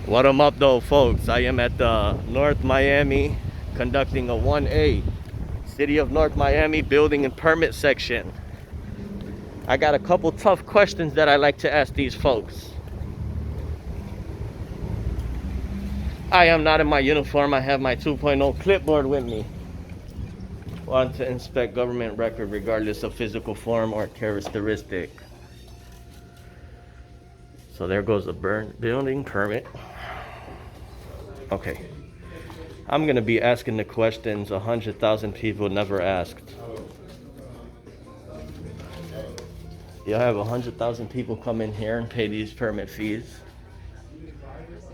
What I'm up though, folks? I am at the North Miami conducting a 1A City of North Miami building and permit section. I got a couple tough questions that I like to ask these folks. I am not in my uniform. I have my 2.0 clipboard with me. Want to inspect government record regardless of physical form or characteristic. So there goes the building permit. Okay. I'm gonna be asking the questions 100,000 people never asked. You'll have 100,000 people come in here and pay these permit fees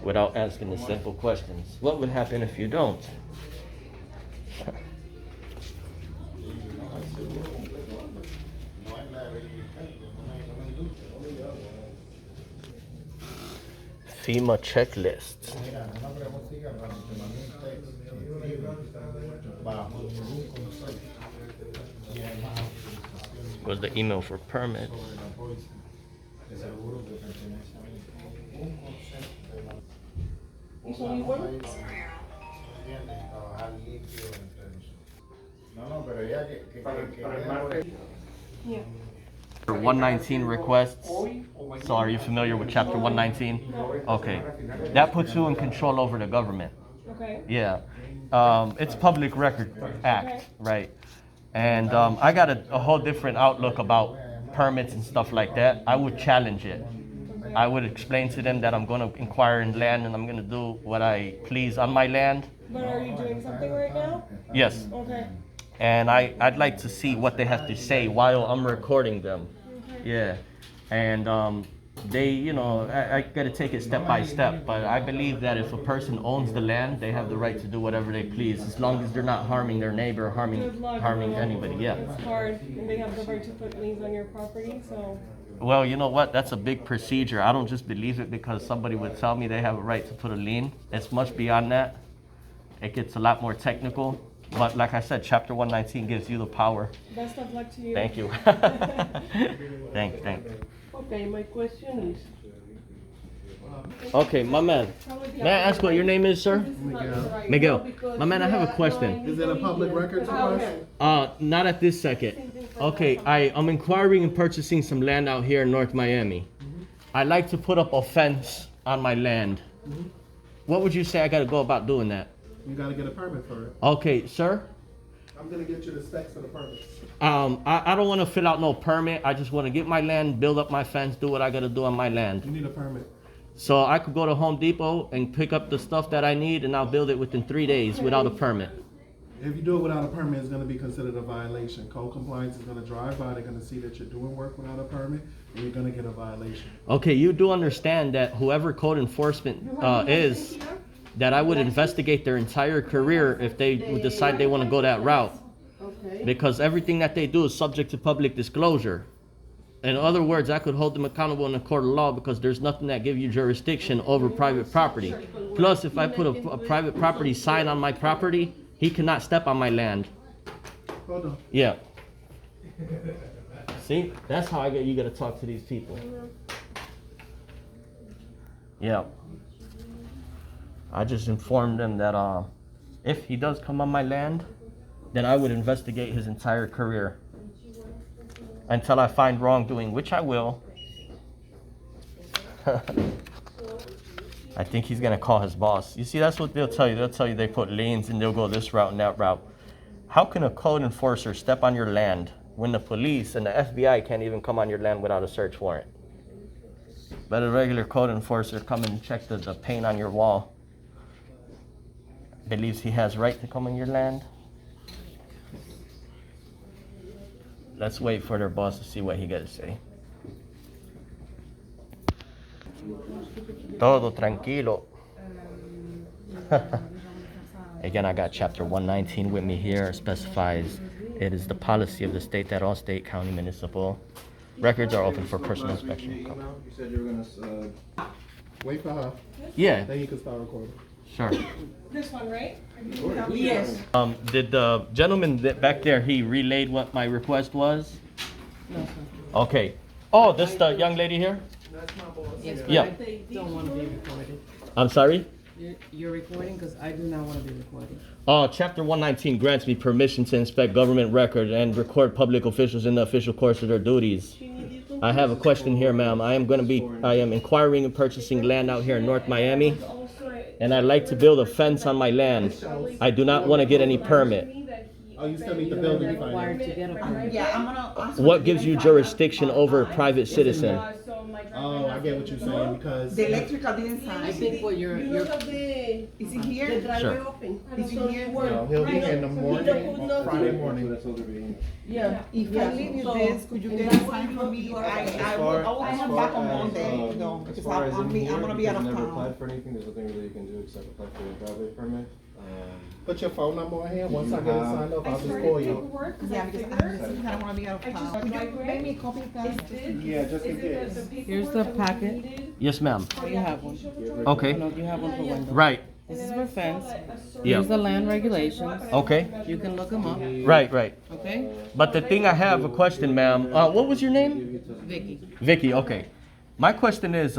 without asking the simple questions. What would happen if you don't? FEMA checklist. Was the email for permits? Yeah. 119 requests. So are you familiar with chapter 119? Okay. That puts you in control over the government. Okay. Yeah. It's Public Record Act, right? And I got a whole different outlook about permits and stuff like that. I would challenge it. I would explain to them that I'm going to inquire in land and I'm going to do what I please on my land. But are you doing something right now? Yes. Okay. And I'd like to see what they have to say while I'm recording them. Okay. Yeah. And I got to take it step by step. But I believe that if a person owns the land, they have the right to do whatever they please, as long as they're not harming their neighbor, Good luck, harming bro. anybody. Yeah. It's hard, and they have the right to put liens on your property, so. Well, you know what? That's a big procedure. I don't just believe it because somebody would tell me they have a right to put a lien. It's much beyond that. It gets a lot more technical. But like I said, Chapter 119 gives you the power. Best of luck to you. Thank you. Thank. Okay, my question is, Okay, my man. May I ask what your name is, sir? Miguel. My man, I have a question. Is it a public records request? Not at this second. Okay, I'm inquiring and purchasing some land out here in North Miami. I'd like to put up a fence on my land. What would you say I gotta go about doing that? You gotta get a permit for it. Okay, sir. I'm gonna get you the specs for the permits. I don't want to fill out no permit. I just want to get my land, build up my fence, do what I gotta do on my land. You need a permit. So I could go to Home Depot and pick up the stuff that I need, and I'll build it within 3 days without a permit. If you do it without a permit, it's gonna be considered a violation. Code compliance is gonna drive by, they're gonna see that you're doing work without a permit, and you're gonna get a violation. Okay, you do understand that whoever code enforcement is, that I would investigate their entire career if they would decide they want to go that route. okay, Because everything that they do is subject to public disclosure. In other words, I could hold them accountable in a court of law because there's nothing that gives you jurisdiction over private property. Plus, if I put a private property sign on my property, he cannot step on my land. Hold on. Yeah. See, that's how you gotta talk to these people. Yeah. I just informed them that if he does come on my land, then I would investigate his entire career until I find wrongdoing, which I will. I think he's gonna call his boss. You see, that's what they'll tell you. They'll tell you they put liens and they'll go this route and that route. How can a code enforcer step on your land when the police and the FBI can't even come on your land without a search warrant? But a regular code enforcer come and check the paint on your wall. Believes he has right to come on your land. Let's wait for their boss to see what he got to say. Todo tranquilo. Again, I got chapter 119 with me here. It specifies it is the policy of the state that all state, county, municipal records are open for personal inspection. You said you were gonna, wait for her, Yeah, then you can start recording. sure. This one, right? yes, Did the gentleman back there, he relayed what my request was? no, sir. Okay. Oh, this the young lady here? That's my boss. Yes, but Yeah. I don't want to be recorded. I'm sorry? You're recording because I do not want to be recorded. Chapter 119 grants me permission to inspect government record and record public officials in the official course of their duties. I have a question here, ma'am. I am inquiring and purchasing land out here in North Miami, and I'd like to build a fence on my land. I do not want to get any permit. Oh, you still need the building Required finance. to get a permit. Yeah, I'm gonna ask. What gives you jurisdiction over a private citizen? Oh, I get what you're saying, because. The electrical didn't sign. I think what you're Is it here? The driveway Sure. open? Is it here? No, he'll be here in the morning, Friday morning. Yeah. If I leave you this, could you get a sign for me? I will come back on Monday, though, As because far as in here, I'm gonna be out because of never town. applied for anything, there's nothing really you can do except apply for your driveway permit. Put your phone number on here, once I get it have- signed up, I I'll just started call you. paperwork because Yeah, I because figured. I don't wanna be out of town. Could you make me a copy of that? Yeah, just in Is it case. the paperwork Here's the that was packet. needed? Yes, ma'am. Oh, you have one. Okay. No, you have one for window. Right. This is for fence. Yeah. Here's the land regulations. Okay. You can look them up, Right, right. okay? But the thing I have a question, ma'am. What was your name? Vicky. Vicky. Okay. My question is,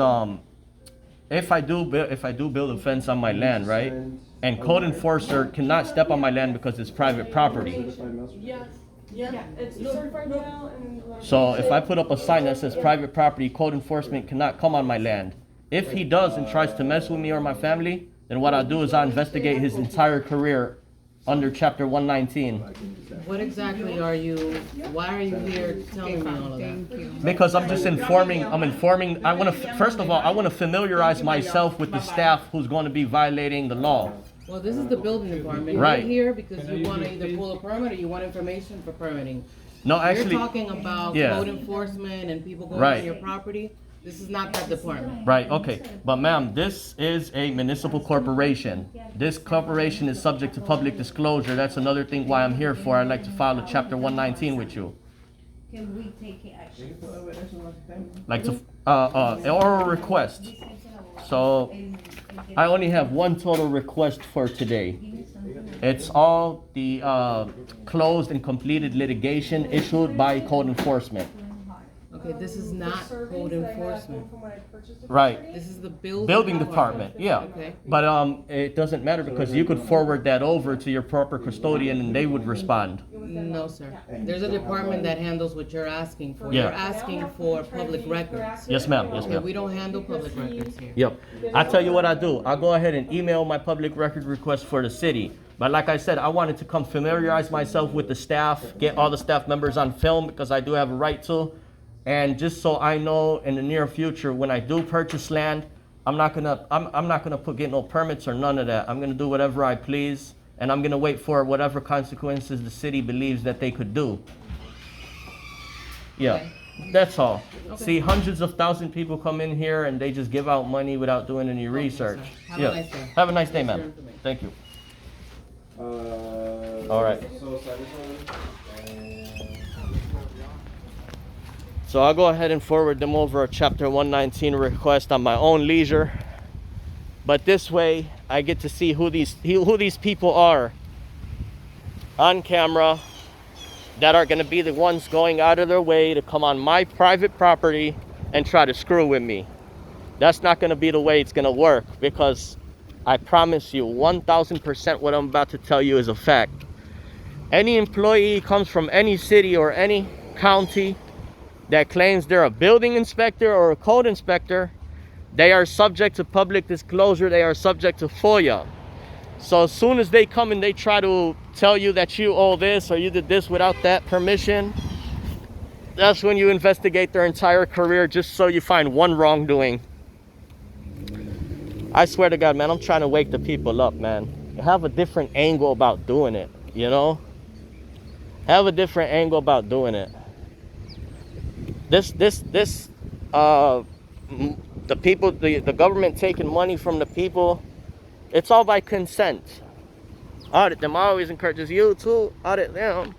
if I do build a fence on my land, right? And code enforcer cannot step on my land because it's private property. Yeah, it's certified now and. So if I put up a sign that says private property, code enforcement cannot come on my land. If he does and tries to mess with me or my family, then what I'll do is I'll investigate his entire career under chapter 119. What exactly are you, why are you here telling me all of that? Because I'm just informing, I want to, first of all, I want to familiarize myself with the staff who's going to be violating the law. Well, this is the building department. Right. You're here because you want to either pull a permit or you want information for permitting. No, You're actually, talking about yeah. code enforcement and people going Right. on your property. This is not that department. right, okay. But ma'am, this is a municipal corporation. This corporation is subject to public disclosure. That's another thing why I'm here for. I'd like to file a chapter 119 with you. Can we take action? Like to, an oral request. So I only have one total request for today. It's all the closed and completed litigation issued by code enforcement. Okay, this is not code enforcement. Right. This is the building. Building department, yeah. Okay. But it doesn't matter because you could forward that over to your proper custodian and they would respond. No, sir. There's a department that handles what you're asking for. Yeah. You're asking for public records. Yes, ma'am. Yes, Okay, ma'am. we don't handle public records here. Yep. I tell you what I do. I'll go ahead and email my public record request for the city. But like I said, I wanted to come familiarize myself with the staff, get all the staff members on film because I do have a right to. And just so I know in the near future, when I do purchase land, I'm not gonna get no permits or none of that. I'm gonna do whatever I please, and I'm gonna wait for whatever consequences the city believes that they could do. Yeah, that's all. Okay. See, hundreds of thousands of people come in here and they just give out money without doing any research. sir. Have a nice day. Have a nice day, Thanks for ma'am. your information. Thank you. All right. So satisfied. So I'll go ahead and forward them over a chapter 119 request on my own leisure. But this way I get to see who these people are on camera that are going to be the ones going out of their way to come on my private property and try to screw with me. That's not going to be the way it's going to work because I promise you 1000% what I'm about to tell you is a fact. Any employee comes from any city or any county that claims they're a building inspector or a code inspector, they are subject to public disclosure, they are subject to FOIA. So as soon as they come and they try to tell you that you owe this or you did this without that permission, that's when you investigate their entire career just so you find one wrongdoing. I swear to God, man, I'm trying to wake the people up, man. Have a different angle about doing it, you know? Have a different angle about doing it. The people, the government taking money from the people, it's all by consent. Audit them. I always encourage you to audit them.